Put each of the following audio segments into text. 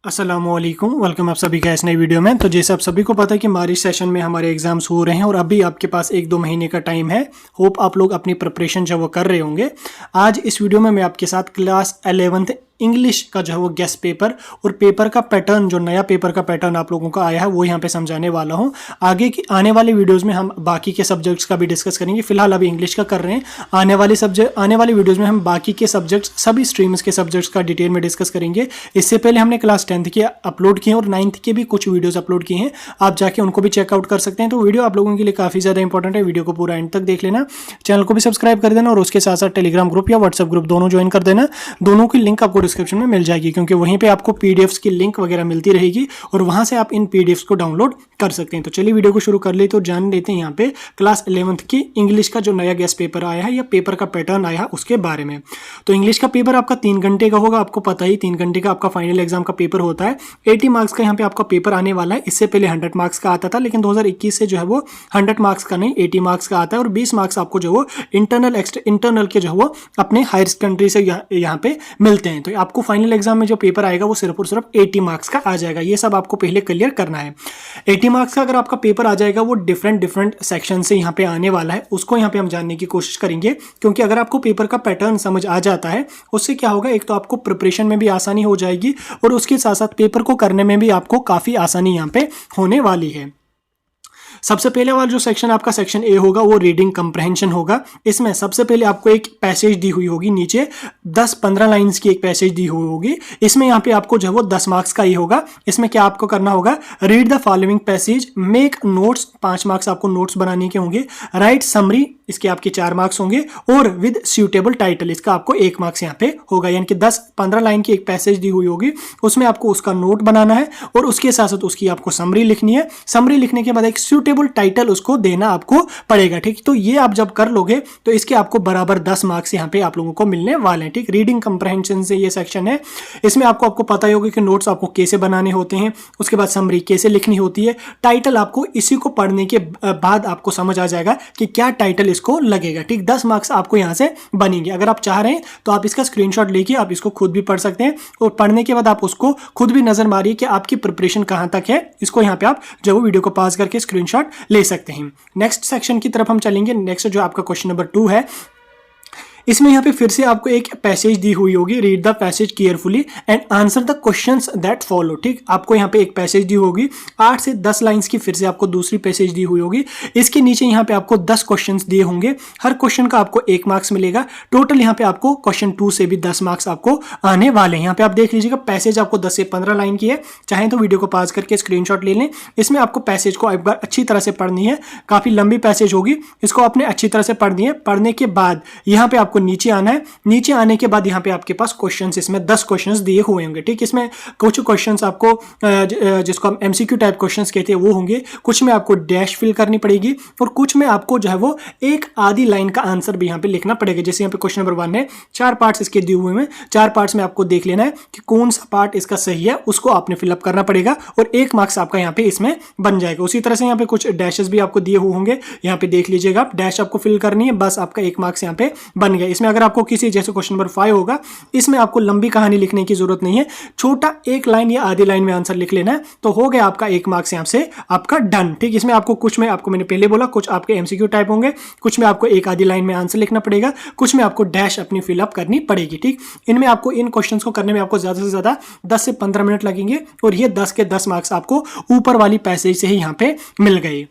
अस्सलामुअलैकुम, वेलकम आप सभी का इस नई वीडियो में। तो जैसे आप सभी को पता है कि मार्च सेशन में हमारे एग्जाम्स हो रहे हैं और अभी आपके पास 1-2 महीने का टाइम है। होप आप लोग अपनी प्रिपरेशन जो वो कर रहे होंगे। आज इस वीडियो में मैं आपके साथ क्लास 11th इंग्लिश का जो है वो गेस्ट पेपर और पेपर का पैटर्न, जो नया पेपर का पैटर्न आप लोगों का आया है वो यहाँ पे समझाने वाला हूँ। आगे की आने वाले वीडियोज़ में हम बाकी के सब्जेक्ट्स का भी डिस्कस करेंगे। फिलहाल अभी इंग्लिश का कर रहे हैं। आने वाली वीडियोज़ में हम बाकी के सब्जेक्ट्स, सभी स्ट्रीम्स के सब्जेक्ट्स का डिटेल में डिस्कस करेंगे। इससे पहले हमने क्लास 10th के अपलोड किए हैं और 9th के भी कुछ वीडियोज़ अपलोड किए हैं। आप जाके उनको भी चेकआउट कर सकते हैं। तो वीडियो आप लोगों के लिए काफ़ी ज़्यादा इंपॉर्टेंट है। वीडियो को पूरा एंड तक देख लेना, चैनल को भी सब्सक्राइब कर देना और उसके साथ साथ टेलीग्राम ग्रुप या व्हाट्सएप ग्रुप दोनों ज्वाइन कर देना। दोनों की लिंक आपको डिस्क्रिप्शन में मिल जाएगी, क्योंकि वहीं पे आपको पीडीएफ्स की लिंक वगैरह मिलती रहेगी और वहां से आप इन पीडीएफ्स को डाउनलोड कर सकते हैं। तो चलिए वीडियो को शुरू कर ले। तो जान लेते हैं यहाँ पे क्लास 11th की इंग्लिश का जो नया गेस्ट पेपर आया है या पेपर का पैटर्न आया है उसके बारे में। तो इंग्लिश का पेपर आपका 3 घंटे का होगा। आपको पता ही 3 घंटे का आपका फाइनल एग्जाम का पेपर होता है। 80 मार्क्स का यहाँ पे आपका पेपर आने वाला है। इससे पहले 100 मार्क्स का आता था, लेकिन 2021 से जो है वो 100 मार्क्स का नहीं 80 मार्क्स का आता है और 20 मार्क्स आपको जो वो इंटरनल के जो है वो अपने हायर सेकेंडरी से यहाँ पे मिलते हैं। तो आपको फाइनल एग्जाम में जो पेपर आएगा वो सिर्फ और सिर्फ 80 मार्क्स का आ जाएगा। ये सब आपको पहले क्लियर करना है। 80 मार्क्स का अगर आपका पेपर आ जाएगा, वो डिफरेंट सेक्शन से यहाँ पे आने वाला है। उसको यहाँ पे हम जानने की कोशिश करेंगे, क्योंकि अगर आपको पेपर का पैटर्न समझ आ जाता है उससे क्या होगा, एक तो आपको प्रिपरेशन में भी आसानी हो जाएगी और उसके साथ साथ पेपर को करने में भी आपको काफ़ी आसानी यहाँ पे होने वाली है। सबसे पहले वाला जो सेक्शन आपका सेक्शन ए होगा वो रीडिंग कंप्रहेंशन होगा। इसमें सबसे पहले आपको एक पैसेज दी हुई होगी, नीचे 10-15 लाइंस की एक पैसेज दी हुई होगी। इसमें यहाँ पे आपको जो है वो 10 मार्क्स का ही होगा। इसमें क्या आपको करना होगा, read the following passage, make notes, 5 marks आपको नोट्स बनाने के होंगे। राइट समरी, इसके आपके 4 मार्क्स होंगे और विद सूटेबल टाइटल, इसका आपको 1 मार्क्स यहाँ पे होगा। यानी कि 10-15 लाइन की एक पैसेज दी हुई होगी, उसमें आपको उसका नोट बनाना है और उसके साथ साथ उसकी आपको समरी लिखनी है। समरी लिखने के बाद एक सूटेबल टाइटल उसको देना आपको पड़ेगा। ठीक, तो ये आप जब कर लोगे तो इसके आपको बराबर 10 मार्क्स यहाँ पे आप लोगों को मिलने वाले हैं। ठीक, रीडिंग कंप्रहेंशन से ये सेक्शन है। इसमें आपको पता ही होगा कि नोट्स आपको कैसे बनाने होते हैं, उसके बाद समरी कैसे लिखनी होती है। टाइटल आपको इसी को पढ़ने के बाद आपको समझ आ जाएगा कि क्या टाइटल इसको लगेगा। ठीक, 10 मार्क्स आपको यहाँ से बनेंगे। अगर आप चाह रहे हैं तो आप इसका स्क्रीनशॉट लेके आप इसको खुद भी पढ़ सकते हैं और पढ़ने के बाद आप उसको खुद भी नजर मारिए कि आपकी प्रिपरेशन कहाँ तक है। इसको यहाँ पे आप जो वीडियो को पॉज करके स्क्रीनशॉट ले सकते हैं। नेक्स्ट सेक्शन की तरफ हम चलेंगे। नेक्स्ट जो आपका क्वेश्चन नंबर 2 है, इसमें यहाँ पे फिर से आपको एक पैसेज दी हुई होगी। Read the passage carefully and answer the questions that follow. ठीक, आपको यहाँ पे एक पैसेज दी होगी, 8 से 10 लाइंस की फिर से आपको दूसरी पैसेज दी हुई होगी। इसके नीचे यहाँ पे आपको 10 क्वेश्चंस दिए होंगे। हर क्वेश्चन का आपको 1 मार्क्स मिलेगा। टोटल यहाँ पे आपको क्वेश्चन 2 से भी 10 मार्क्स आपको आने वाले हैं। यहाँ पे आप देख लीजिएगा, पैसेज आपको 10 से 15 लाइन की है। चाहे तो वीडियो को पॉज करके स्क्रीनशॉट ले लें। इसमें आपको पैसेज को एक बार अच्छी तरह से पढ़नी है। काफी लंबी पैसेज होगी, इसको आपने अच्छी तरह से पढ़नी है। पढ़ने के बाद यहाँ पे आपको नीचे आना है। नीचे आने के बाद यहाँ पे आपके पास क्वेश्चंस, इसमें 10 क्वेश्चंस दिए हुए होंगे। ठीक, इसमें कुछ क्वेश्चंस आपको जिसको हम एमसीक्यू टाइप क्वेश्चंस कहते हैं वो होंगे। कुछ में आपको डैश फिल करनी पड़ेगी और कुछ में आपको जो है वो एक आधी लाइन का आंसर भी यहाँ पे लिखना पड़ेगा। जैसे यहाँ पे क्वेश्चन नंबर 1 है, 4 पार्ट्स इसके दिए हुए हैं। 4 पार्ट्स में आपको देख लेना है कि कौन सा पार्ट इसका सही है, उसको आपने फिलअप करना पड़ेगा और 1 मार्क्स आपका यहाँ पे इसमें बन जाएगा। उसी तरह से यहाँ पे कुछ डैशेस भी आपको दिए हुए होंगे। यहाँ पे देख लीजिएगा, आप डैश आपको फिल करनी है, बस आपका 1 मार्क्स यहाँ पे बन गया। इसमें अगर आपको किसी, जैसे क्वेश्चन नंबर 5 होगा, इसमें आपको लंबी कहानी लिखने की जरूरत नहीं है। छोटा 1 लाइन या आधी लाइन में आंसर लिख लेना है तो हो गया आपका 1 मार्क्स यहाँ से आपका डन। ठीक, इसमें आपको कुछ में आपको मैंने पहले बोला कुछ आपके एमसीक्यू टाइप होंगे, कुछ में आपको एक आधी लाइन में आंसर लिखना पड़ेगा, कुछ में आपको डैश अपनी फिलअप करनी पड़ेगी। ठीक, इनमें आपको इन क्वेश्चंस को करने में आपको ज्यादा से ज्यादा 10 से 15 मिनट लगेंगे और ये 10 के 10 मार्क्स आपको ऊपर वाली पैसेज से ही यहाँ पे मिल गए।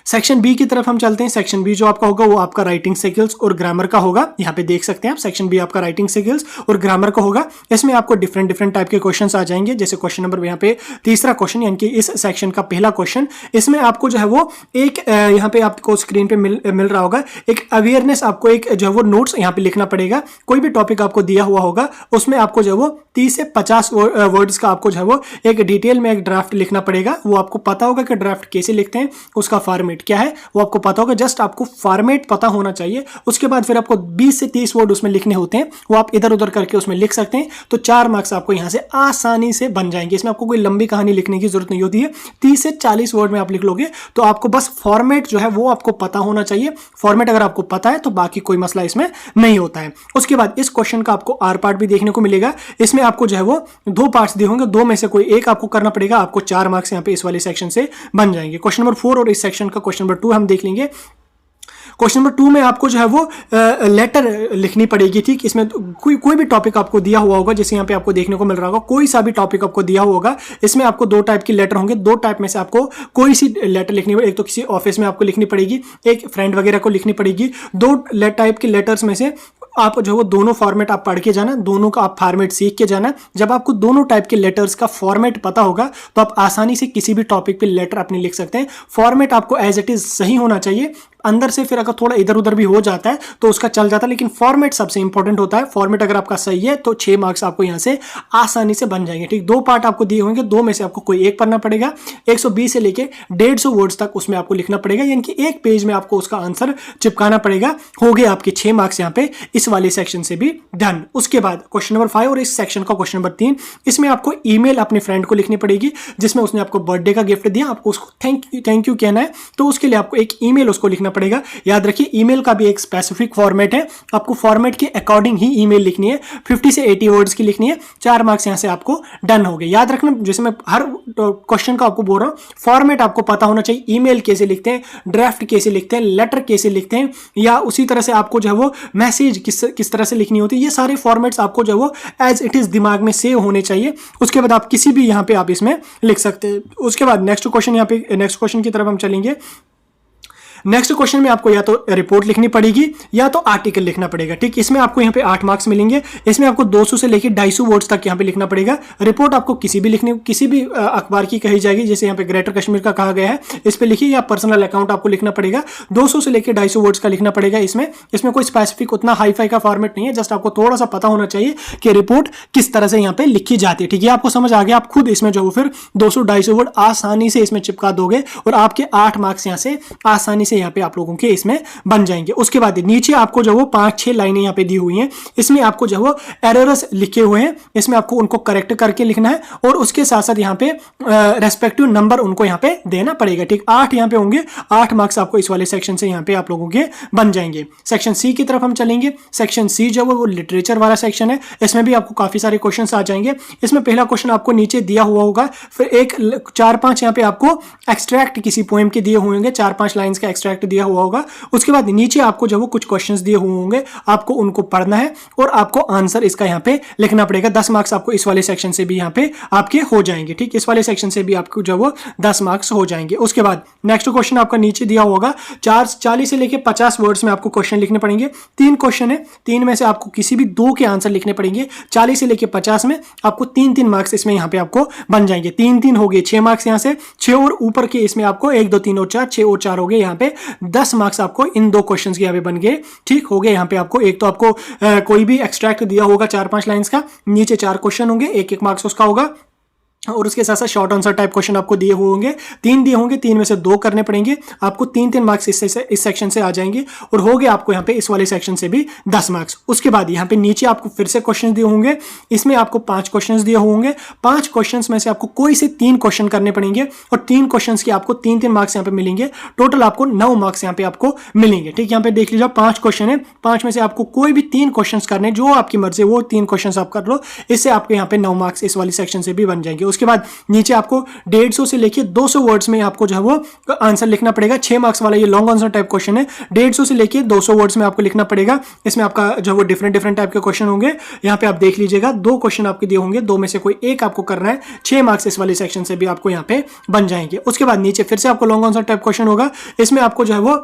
सेक्शन बी की तरफ हम चलते हैं। सेक्शन बी जो आपका होगा वो आपका राइटिंग स्किल्स और ग्रामर का होगा। यहाँ पे देख सकते हैं आप, सेक्शन बी आपका राइटिंग स्किल्स और ग्रामर का होगा। इसमें आपको डिफरेंट टाइप के क्वेश्चंस आ जाएंगे। जैसे क्वेश्चन नंबर यहाँ पे तीसरा क्वेश्चन, यानी कि इस सेक्शन का पहला क्वेश्चन, इसमें आपको जो है वो एक यहाँ पे आपको स्क्रीन पे मिल रहा होगा एक अवेयरनेस, आपको एक जो है वो नोट्स यहाँ पे लिखना पड़ेगा। कोई भी टॉपिक आपको दिया हुआ होगा उसमें आपको जो है वो 30 से 50 वर्ड्स का आपको जो है वो एक डिटेल में एक ड्राफ्ट लिखना पड़ेगा। वो आपको पता होगा कि ड्राफ्ट कैसे लिखते हैं, उसका फॉर्मेट फॉर्मेट क्या है वो आपको पता होगा, जस्ट आपको फॉर्मेट पता होना चाहिए। उसके बाद फिर आपको 20 से 30 वर्ड उसमें लिखने होते हैं, वो आप इधर उधर करके उसमें लिख सकते हैं, तो 4 मार्क्स आपको यहां से आसानी से बन जाएंगे। इसमें आपको कोई लंबी कहानी लिखने की जरूरत नहीं होती है, 30 से 40 वर्ड में आप लिख लोगे। तो आपको बस फॉर्मेट जो है वो आपको पता होना चाहिए। फॉर्मेट अगर आपको पता है तो बाकी कोई मसला इसमें नहीं होता है। उसके बाद इस क्वेश्चन का आपको आर पार्ट भी देखने को मिलेगा। इसमें आपको जो है वो 2 पार्ट्स दिए होंगे, 2 में से कोई एक आपको करना पड़ेगा। आपको 4 मार्क्स यहाँ पे इस वाले सेक्शन से बन जाएंगे। क्वेश्चन नंबर 4 और इस सेक्शन का क्वेश्चन नंबर 2 हम देख लेंगे। क्वेश्चन नंबर 2 में आपको जो है वो लेटर लिखनी पड़ेगी, ठीक। इसमें कोई भी टॉपिक आपको दिया हुआ होगा, जैसे यहाँ पे आपको देखने को मिल रहा होगा, कोई सा भी टॉपिक आपको दिया हुआ होगा। इसमें आपको 2 टाइप की लेटर होंगे, 2 टाइप में से आपको कोई सी लेटर लिखनी पड़ेगी। एक तो किसी ऑफिस में आपको लिखनी पड़ेगी, एक फ्रेंड वगैरह को लिखनी पड़ेगी। 2 टाइप की लेटर्स में से आप जो है वो दोनों फॉर्मेट आप पढ़ के जाना, दोनों का आप फॉर्मेट सीख के जाना। जब आपको दोनों टाइप के लेटर्स का फॉर्मेट पता होगा तो आप आसानी से किसी भी टॉपिक पे लेटर अपनी लिख सकते हैं। फॉर्मेट आपको एज इट इज सही होना चाहिए, अंदर से फिर अगर थोड़ा इधर उधर भी हो जाता है तो उसका चल जाता है, लेकिन फॉर्मेट सबसे इंपॉर्टेंट होता है। फॉर्मेट अगर आपका सही है तो 6 मार्क्स आपको यहां से आसानी से बन जाएंगे, ठीक। 2 पार्ट आपको दिए होंगे, 2 में से आपको कोई एक पढ़ना पड़ेगा। 120 से लेके 150 वर्ड्स तक उसमें आपको लिखना पड़ेगा, यानी कि एक पेज में आपको उसका आंसर चिपकाना पड़ेगा। हो गए आपके 6 मार्क्स यहाँ पे इस वाले सेक्शन से भी डन। उसके बाद क्वेश्चन नंबर 5 और इस सेक्शन का क्वेश्चन नंबर 3, इसमें आपको ईमेल अपने फ्रेंड को लिखनी पड़ेगी जिसमें उसने आपको बर्थडे का गिफ्ट दिया, आपको उसको थैंक यू कहना है। तो उसके लिए आपको एक ईमेल उसको लिखना पड़ेगा। याद रखिए ईमेल का भी एक स्पेसिफिक फॉर्मेट है, आपको फॉर्मेट के अकॉर्डिंग ही ईमेल लिखनी है। 50 से 80 वर्ड्स की लिखनी है। 4 मार्क्स यहां से आपको डन हो गए। याद रखना, जैसे मैं हर क्वेश्चन का आपको बोल रहा हूं, फॉर्मेट आपको पता होना चाहिए। ईमेल कैसे लिखते हैं, ड्राफ्ट कैसे लिखते हैं, लेटर कैसे लिखते हैं, या उसी तरह से आपको जो है वो मैसेज किस तरह से लिखनी होती है, ये सारे फॉर्मेट्स आपको जो है वो एज इट इज दिमाग में सेव होने चाहिए। उसके बाद आप किसी भी यहां पे आप इसमें लिख सकते हैं। उसके बाद नेक्स्ट क्वेश्चन की तरफ हम चलेंगे। नेक्स्ट क्वेश्चन में आपको या तो रिपोर्ट लिखनी पड़ेगी या तो आर्टिकल लिखना पड़ेगा, ठीक। इसमें आपको यहाँ पे 8 मार्क्स मिलेंगे। इसमें आपको 200 से लेकर 250 वर्ड्स तक यहाँ पे लिखना पड़ेगा। रिपोर्ट आपको किसी भी अखबार की कही जाएगी, जैसे यहाँ पे ग्रेटर कश्मीर का कहा गया है, इस पे लिखिए, या पर्सनल अकाउंट आपको लिखना पड़ेगा। 200 से लेकर 250 वर्ड्स का लिखना पड़ेगा। इसमें कोई स्पेसिफिक उतना हाई फाई का फॉर्मेट नहीं है, जस्ट आपको थोड़ा सा पता होना चाहिए कि रिपोर्ट किस तरह से यहाँ पे लिखी जाती है, ठीक है। आपको समझ आ गया, आप खुद इसमें जो फिर 200-250 वर्ड आसानी से इसमें चिपका दोगे और आपके 8 मार्क्स यहाँ से आसानी से यहाँ पे आप लोगों के इसमें बन जाएंगे। उसके बाद नीचे आपको जो वो 5-6 लाइनें यहाँ पे दी हुई हैं, इसमें आपको जो वो एरर्स लिखे हुए हैं, इसमें आपको उनको करेक्ट करके लिखना है और उसके साथ साथ यहाँ पे रेस्पेक्टिव नंबर उनको यहाँ पे देना पड़ेगा, ठीक। 8 यहाँ पे होंगे, 8 मार्क्स आपको इस वाले सेक्शन से यहाँ पे आप लोगों के बन जाएंगे। सेक्शन सी की तरफ हम चलेंगे। सेक्शन सी जो वो लिटरेचर वाला सेक्शन है, इसमें भी आपको काफी सारे क्वेश्चन आ जाएंगे। इसमें पहला क्वेश्चन आपको नीचे दिया हुआ होगा, फिर एक 4-5 यहाँ पे आपको एक्सट्रैक्ट किसी पोएम के दिए हुए होंगे, 4-5 लाइंस का एक्सट्रैक्ट दिया हुआ होगा। उसके बाद नीचे आपको जो वो कुछ क्वेश्चंस दिए हुए होंगे, आपको उनको पढ़ना है और आपको आंसर इसका यहाँ पे लिखना पड़ेगा। 10 मार्क्स आपको इस वाले सेक्शन से भी यहाँ पे आपके हो जाएंगे, ठीक। इस वाले सेक्शन से भी आपको जो वो 10 मार्क्स हो जाएंगे। उसके बाद नेक्स्ट क्वेश्चन आपका नीचे दिया होगा, 40 से लेकर 50 वर्ड्स में आपको क्वेश्चन लिखने पड़ेंगे। 3 क्वेश्चन है, 3 में से आपको किसी भी 2 के आंसर लिखने पड़ेंगे। 40 से लेकर 50 में आपको 3-3 मार्क्स इसमें यहाँ पे आपको बन जाएंगे। 3-3 हो गए 6 मार्क्स यहाँ से, 6 और ऊपर के इसमें आपको 1, 2, 3 और 4, 6 और 4 हो गए यहाँ पे 10 मार्क्स आपको इन 2 क्वेश्चंस के यहाँ पे बन गए, ठीक हो गए। यहाँ पे आपको एक तो आपको कोई भी एक्सट्रैक्ट दिया होगा 4-5 लाइंस का, नीचे 4 क्वेश्चन होंगे, 1-1 मार्क्स उसका होगा और उसके साथ साथ शॉर्ट आंसर टाइप क्वेश्चन आपको दिए हुए होंगे। 3 दिए होंगे, 3 में से 2 करने पड़ेंगे। आपको 3-3 मार्क्स इस सेक्शन से आ जाएंगे और हो गए आपको यहाँ पे इस वाले सेक्शन से भी 10 मार्क्स। उसके बाद यहाँ पे नीचे आपको फिर से क्वेश्चन दिए होंगे, इसमें आपको 5 क्वेश्चन दिए होंगे। 5 क्वेश्चन में से आपको कोई से 3 क्वेश्चन करने पड़ेंगे और 3 क्वेश्चन के आपको 3-3 मार्क्स यहाँ पे मिलेंगे। टोटल आपको 9 मार्क्स यहाँ पे आपको मिलेंगे, ठीक। यहाँ पे देख लीजिए 5 क्वेश्चन है, 5 में से आपको कोई भी 3 क्वेश्चन करने, जो आपकी मर्जी वो 3 क्वेश्चन आप कर लो, इससे आपके यहाँ पे 9 मार्क्स इस वाली सेक्शन से भी बन जाएंगे। उसके बाद नीचे आपको 150 से लेके 200 वर्ड्स में आपको जो है वो आंसर लिखना पड़ेगा। 6 मार्क्स वाला ये लॉन्ग आंसर टाइप क्वेश्चन है। 150 से लेके 200 वर्ड्स में आपको लिखना पड़ेगा। इसमें आपका जो है वो डिफरेंट टाइप के क्वेश्चन होंगे। यहाँ पे आप देख लीजिएगा 2 क्वेश्चन आपके दिए होंगे, 2 में से कोई एक आपको करना है। 6 मार्क्स इस वाले सेक्शन से भी आपको यहाँ पे बन जाएंगे। उसके बाद नीचे फिर से आपको लॉन्ग आंसर टाइप क्वेश्चन होगा, इसमें आपको जो है वो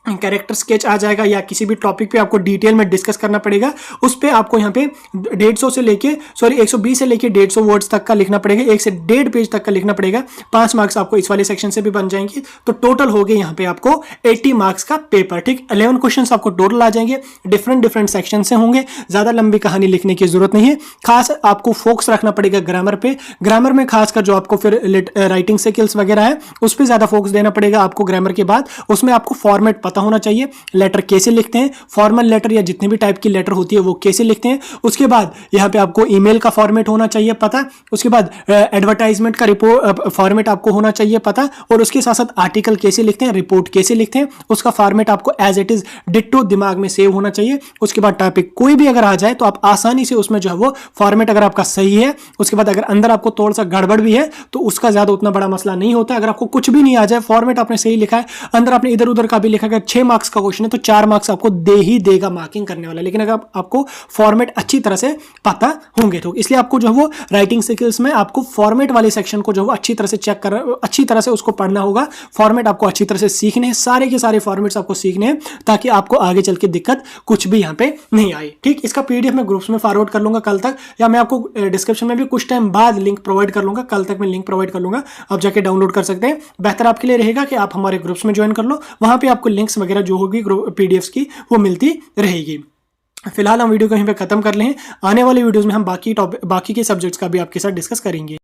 कैरेक्टर स्केच आ जाएगा, या किसी भी टॉपिक पे आपको डिटेल में डिस्कस करना पड़ेगा, उस पे आपको यहाँ पे 150 से लेके 120 से लेके 150 वर्ड्स तक का लिखना पड़ेगा, 1 से 1.5 पेज तक का लिखना पड़ेगा। 5 मार्क्स आपको इस वाले सेक्शन से भी बन जाएंगे, तो टोटल हो गए यहाँ पे आपको 80 मार्क्स का पेपर। ठीक, 11 क्वेश्चन आपको टोटल आ जाएंगे, डिफरेंट सेक्शन से होंगे, ज्यादा लंबी कहानी लिखने की जरूरत नहीं है। खास आपको फोकस रखना पड़ेगा ग्रामर पे, ग्रामर में खासकर जो आपको फिर राइटिंग स्किल्स वगैरह है उस पर ज्यादा फोकस देना पड़ेगा आपको ग्रामर के बाद। उसमें आपको फॉर्मेट पता होना चाहिए, लेटर कैसे लिखते हैं, फॉर्मल लेटर या जितने भी टाइप की लेटर होती है वो कैसे लिखते हैं। उसके बाद यहाँ पे आपको ईमेल का फॉर्मेट होना चाहिए पता, उसके बाद एडवर्टाइजमेंट का रिपोर्ट फॉर्मेट आपको होना चाहिए पता, और उसके साथ साथ आर्टिकल कैसे लिखते हैं, रिपोर्ट कैसे लिखते हैं, उसका फॉर्मेट आपको एज इट इज डिट्टो दिमाग में सेव होना चाहिए। उसके बाद टॉपिक कोई भी अगर आ जाए तो आप आसानी से उसमें जो है वो फॉर्मेट अगर आपका सही है, उसके बाद अगर अंदर आपको थोड़ा सा गड़बड़ भी है तो उसका ज्यादा उतना बड़ा मसला नहीं होता। अगर आपको कुछ भी नहीं आ जाए, फॉर्मेट आपने सही लिखा है, अंदर आपने इधर उधर का भी लिखा है, 6 मार्क्स का क्वेश्चन है तो 4 मार्क्स आपको दे ही देगा मार्किंग करने वाला। लेकिन अगर आपको फॉर्मेट अच्छी तरह से पता होंगे तो इसलिए आपको जो है वो राइटिंग स्किल्स में आपको फॉर्मेट वाले सेक्शन को जो है अच्छी तरह से चेक कर, अच्छी तरह से उसको पढ़ना होगा। फॉर्मेट आपको अच्छी तरह से सीखने हैं, सारे के सारे फॉर्मेट्स आपको सीखने हैं ताकि आपको आगे चल के दिक्कत कुछ भी यहाँ पे नहीं आए। ठीक, इसका पीडीएफ मैं ग्रुप्स में फॉरवर्ड कर लूंगा कल तक, या मैं आपको डिस्क्रिप्शन में भी कुछ टाइम बाद लिंक प्रोवाइड कर लूंगा, कल तक मैं लिंक प्रोवाइड कर लूंगा, आप जाके डाउनलोड कर सकते हैं। बेहतर आपके लिए रहेगा कि आप हमारे ग्रुप्स में ज्वाइन कर लो, वहां पे आपको लिंक्स वगैरह जो होगी पीडीएफ्स की वो मिलती रहेगी। फिलहाल हम वीडियो को यहीं पे खत्म कर लें, आने वाले वीडियोस में हम बाकी के सब्जेक्ट्स का भी आपके साथ डिस्कस करेंगे।